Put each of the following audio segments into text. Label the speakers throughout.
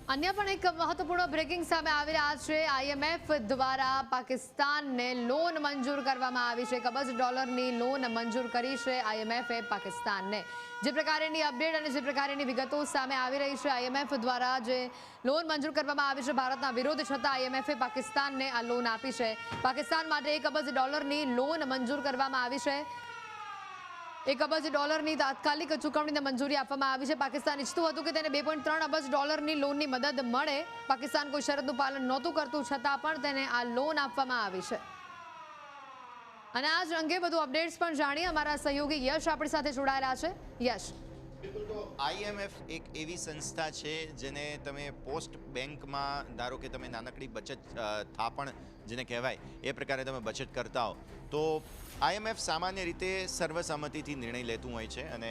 Speaker 1: अन्य पण एक महत्वपूर्ण બ્રેકિંગ સામે આવી રહ્યા છે। આઈએમએફ દ્વારા પાકિસ્તાનને લોન મંજૂર કરવામાં આવી છે। $1 અબજની લોન મંજૂર કરી છે આઈએમએફે પાકિસ્તાનને। જે પ્રકારની અપડેટ અને જે પ્રકારની વિગતો સામે આવી રહી છે, આઈએમએફ દ્વારા જે લોન મંજૂર કરવામાં આવી છે, ભારતના વિરોધ છતાં આઈએમએફે પાકિસ્તાનને આ લોન આપી છે। પાકિસ્તાન માટે $1 અબજની લોન મંજૂર કરવામાં આવી છે। $1 અબજની તાત્કાલિક ચૂકવણીને મંજૂરી આપવામાં આવી છે। પાકિસ્તાન ઈચ્છતું હતું કે તેને $2.3 અબજની લોનની મદદ મળે। પાકિસ્તાન કોઈ શરતનું પાલન નહોતું કરતું, છતાં પણ તેને આ લોન આપવામાં આવી છે। અને આ જ અંગે વધુ અપડેટ્સ પણ જાણીએ। અમારા સહયોગી યશ આપણી સાથે જોડાયેલા છે। યશ,
Speaker 2: બિલકુલ, તો આઈએમએફ એક એવી સંસ્થા છે જેને તમે પોસ્ટ બેંકમાં ધારો કે તમે નાનકડી બચત થાપણ જેને કહેવાય એ પ્રકારે તમે બચત કરતા હો, તો આઈએમએફ સામાન્ય રીતે સર્વસંમતિથી નિર્ણય લેતું હોય છે અને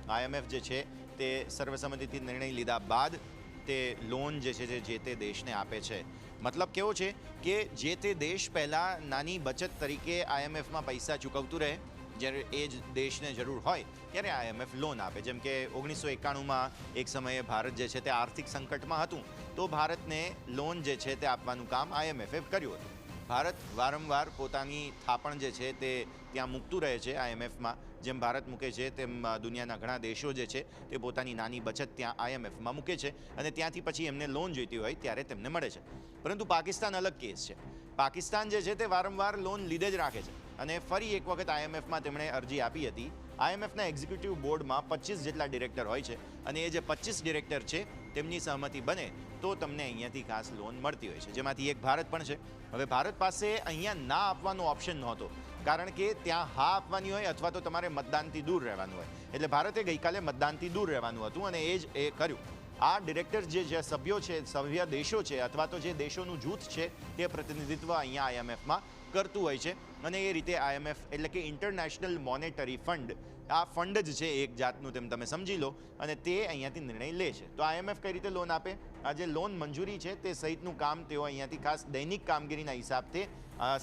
Speaker 2: આઈએમએફ જે છે તે સર્વસંમતિથી નિર્ણય લીધા બાદ તે લોન જે છે જે તે દેશને આપે છે। મતલબ કેવો છે કે જે તે દેશ પહેલાં નાની બચત તરીકે આઈએમએફમાં પૈસા ચૂકવતું રહે, જ્યારે એ જ દેશને જરૂર હોય ત્યારે આઈએમએફ લોન આપે। જેમ કે 1991માં એક સમયે ભારત જે છે તે આર્થિક સંકટમાં હતું, તો ભારતને લોન જે છે તે આપવાનું કામ આઈએમએફે કર્યું હતું। ભારત વારંવાર પોતાની થાપણ જે છે તે ત્યાં મૂકતું રહે છે આઈએમએફમાં। જેમ ભારત મૂકે છે તેમ દુનિયાના ઘણા દેશો જે છે તે પોતાની નાની બચત ત્યાં આઈએમએફમાં મૂકે છે અને ત્યાંથી પછી એમને લોન જોઈતી હોય ત્યારે તેમને મળે છે। પરંતુ પાકિસ્તાન અલગ કેસ છે। પાકિસ્તાન જે છે તે વારંવાર લોન લીધે જ રાખે છે અને ફરી એક વખત આઈએમએફમાં તેમણે અરજી આપી હતી। આઈએમએફના એક્ઝિક્યુટિવ બોર્ડમાં 25 જેટલા ડિરેક્ટર હોય છે અને એ જે 25 ડિરેક્ટર છે તેમની સહમતિ બને તો તમને અહીંયાથી ખાસ લોન મળતી હોય છે, જેમાંથી એક ભારત પણ છે। હવે ભારત પાસે અહીંયા ના આપવાનો ઓપ્શન નહોતો, કારણ કે ત્યાં હા આપવાની હોય અથવા તો તમારે મતદાનથી દૂર રહેવાનું હોય, એટલે ભારતે ગઈકાલે મતદાનથી દૂર રહેવાનું હતું અને એ જ એ કર્યું। આ ડિરેક્ટર જે સભ્યો છે, સભ્ય દેશો છે અથવા તો જે દેશોનું જૂથ છે તે પ્રતિનિધિત્વ અહીંયા આઈએમએફમાં કરતું હોય છે અને એ રીતે આઈએમએફ એટલે કે ઇન્ટરનેશનલ મોનેટરી ફંડ, આ ફંડ જ છે એક જાતનું, તેમ તમે સમજી લો, અને તે અહીંયાથી નિર્ણય લે છે। તો આઈએમએફ કઈ રીતે લોન આપે, આ જે લોન મંજૂરી છે તે સહિતનું કામ તેઓ અહીંયાથી ખાસ દૈનિક કામગીરીના હિસાબથી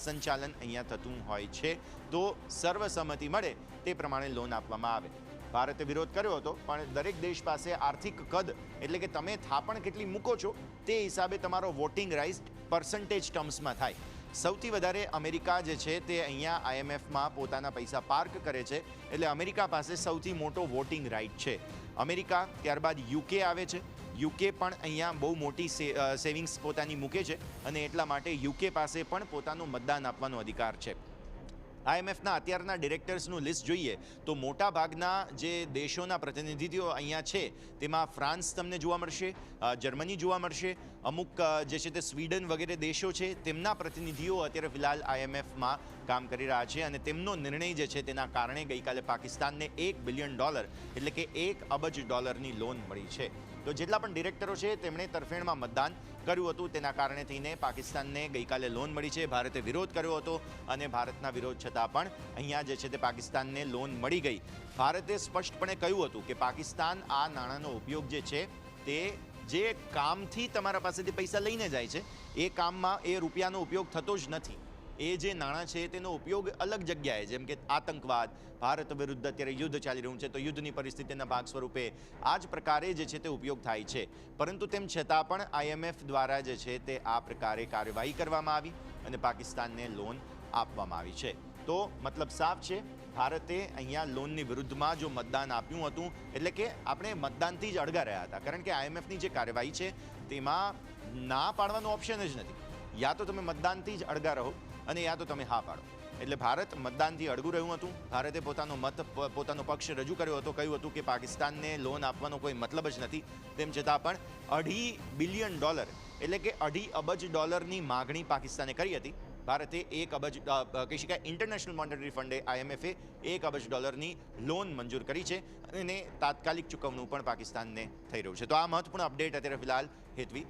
Speaker 2: સંચાલન અહીંયા થતું હોય છે। તો સર્વસંમતિ મળે તે પ્રમાણે લોન આપવામાં આવે। ભારતે વિરોધ કર્યો હતો, પણ દરેક દેશ પાસે આર્થિક કદ એટલે કે તમે થાપણ કેટલી મૂકો છો તે હિસાબે તમારો વોટિંગ રાઇટ પર્સન્ટેજ ટર્મ્સમાં થાય। સૌથી વધારે અમેરિકા જે છે તે અહીંયા આઈએમએફમાં પોતાના પૈસા પાર્ક કરે છે, એટલે અમેરિકા પાસે સૌથી મોટો વોટિંગ રાઇટ છે। અમેરિકા, ત્યારબાદ યુકે આવે છે। યુકે પણ અહીંયા બહુ મોટી સેવિંગ્સ પોતાની મૂકે છે અને એટલા માટે યુકે પાસે પણ પોતાનું મતદાન આપવાનો અધિકાર છે। આઈએમએફના અત્યારના ડિરેક્ટર્સનું લિસ્ટ જોઈએ તો મોટા ભાગના જે દેશોના પ્રતિનિધિઓ અહીંયા છે તેમાં ફ્રાન્સ તમને જોવા મળશે, જર્મની જોવા મળશે, અમુક જે છે તે સ્વીડન વગેરે દેશો છે તેમના પ્રતિનિધિઓ અત્યારે ફિલહાલ આઈએમએફમાં કામ કરી રહ્યા છે અને તેમનો નિર્ણય જે છે તેના કારણે ગઈકાલે પાકિસ્તાનને $1 બિલિયન એટલે કે $1 અબજની લોન મળી છે। તો જેટલા પણ ડિરેક્ટરો છે તેમણે તરફેણમાં મતદાન કર્યું હતું, તેના કારણે થઈને પાકિસ્તાનને ગઈકાલે લોન મળી છે। ભારતે વિરોધ કર્યો હતો અને ભારતના વિરોધ છતાં પણ અહીંયા જે છે તે પાકિસ્તાનને લોન મળી ગઈ। ભારતે સ્પષ્ટપણે કહ્યું હતું કે પાકિસ્તાન આ નાણાંનો ઉપયોગ જે છે તે જે કામથી તમારા પાસેથી પૈસા લઈને જાય છે એ કામમાં એ રૂપિયાનો ઉપયોગ થતો જ નથી। એ જે નાણાં છે તેનો ઉપયોગ અલગ જગ્યાએ, જેમ કે આતંકવાદ, ભારત વિરુદ્ધ અત્યારે યુદ્ધ ચાલી રહ્યું છે તો યુદ્ધની પરિસ્થિતિના ભાગ સ્વરૂપે આ જ પ્રકારે જે છે તે ઉપયોગ થાય છે। પરંતુ તેમ છતાં પણ આઈએમએફ દ્વારા જે છે તે આ પ્રકારે કાર્યવાહી કરવામાં આવી અને પાકિસ્તાનને લોન આપવામાં આવી છે। તો મતલબ સાફ છે, ભારતે અહીંયા લોનની વિરુદ્ધમાં જો મતદાન આપ્યું હતું એટલે કે આપણે મતદાનથી જ અળગા રહ્યા હતા, કારણ કે આઈએમએફની જે કાર્યવાહી છે તેમાં ના પાડવાનો ઓપ્શન જ નથી। યા તો તમે મતદાનથી જ અળગા રહો અને યા તો તમે હા પાડો। એટલે ભારત મતદાનથી અડગું રહ્યું હતું। ભારતે પોતાનો પક્ષ રજૂ કર્યો હતો, કહ્યું હતું કે પાકિસ્તાનને લોન આપવાનો કોઈ મતલબ જ નથી। તેમ છતાં પણ $2.5 બિલિયન એટલે કે $2.5 અબજની માગણી પાકિસ્તાને કરી હતી। ભારતે $1 અબજ કહી શકાય ઇન્ટરનેશનલ મોનેટરી ફંડે આઈએમએફે $1 અબજની લોન મંજૂર કરી છે અને તાત્કાલિક ચૂકવણું પણ પાકિસ્તાનને થઈ રહ્યું છે। તો આ મહત્વપૂર્ણ અપડેટ અત્યારે ફિલહાલ હેતવી।